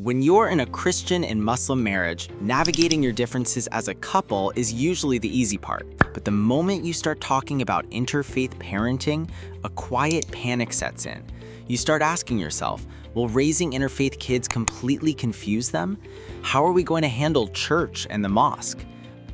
When you're in a Christian and Muslim marriage, navigating your differences as a couple is usually the easy part. But the moment you start talking about interfaith parenting, a quiet panic sets in. You start asking yourself, will raising interfaith kids completely confuse them? How are we going to handle church and the mosque?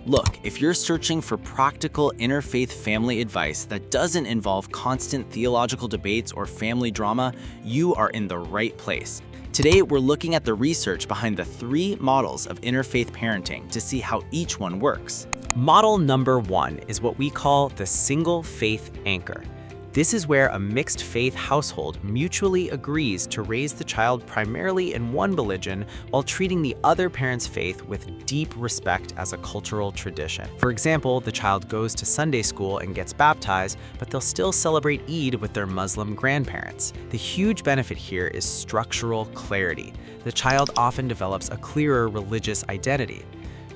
Look, if you're searching for practical interfaith family advice that doesn't involve constant theological debates or family drama, you are in the right place. Today, we're looking at the research behind the 3 models of interfaith parenting to see how each one works. Model number 1 is what we call the single faith anchor. This is where a mixed faith household mutually agrees to raise the child primarily in one religion while treating the other parent's faith with deep respect as a cultural tradition. For example, the child goes to Sunday school and gets baptized, but they'll still celebrate Eid with their Muslim grandparents. The huge benefit here is structural clarity. The child often develops a clearer religious identity.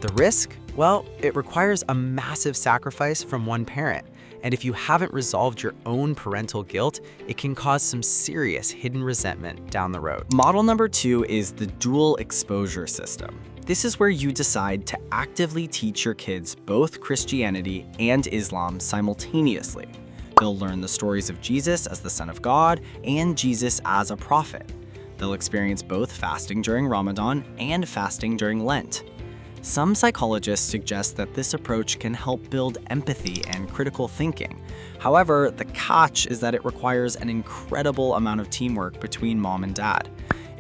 The risk? Well, it requires a massive sacrifice from one parent. And if you haven't resolved your own parental guilt, it can cause some serious hidden resentment down the road. Model number 2 is the dual exposure system. This is where you decide to actively teach your kids both Christianity and Islam simultaneously. They'll learn the stories of Jesus as the Son of God and Jesus as a prophet. They'll experience both fasting during Ramadan and fasting during Lent. Some psychologists suggest that this approach can help build empathy and critical thinking. However, the catch is that it requires an incredible amount of teamwork between mom and dad.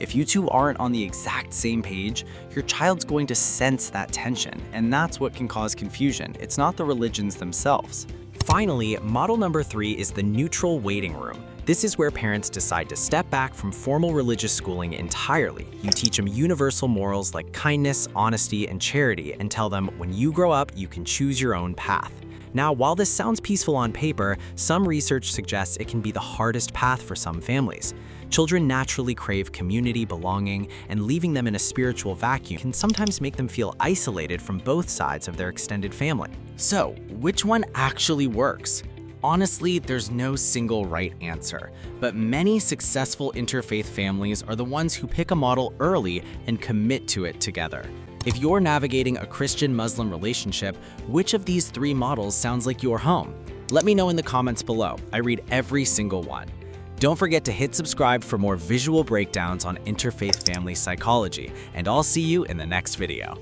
If you two aren't on the exact same page, your child's going to sense that tension, and that's what can cause confusion. It's not the religions themselves. Finally, model number 3 is the neutral waiting room. This is where parents decide to step back from formal religious schooling entirely. You teach them universal morals like kindness, honesty, and charity, and tell them when you grow up, you can choose your own path. Now, while this sounds peaceful on paper, some research suggests it can be the hardest path for some families. Children naturally crave community, belonging, and leaving them in a spiritual vacuum can sometimes make them feel isolated from both sides of their extended family. So, which one actually works? Honestly, there's no single right answer, but many successful interfaith families are the ones who pick a model early and commit to it together. If you're navigating a Christian-Muslim relationship, which of these 3 models sounds like your home? Let me know in the comments below. I read every single one. Don't forget to hit subscribe for more visual breakdowns on interfaith family psychology, and I'll see you in the next video.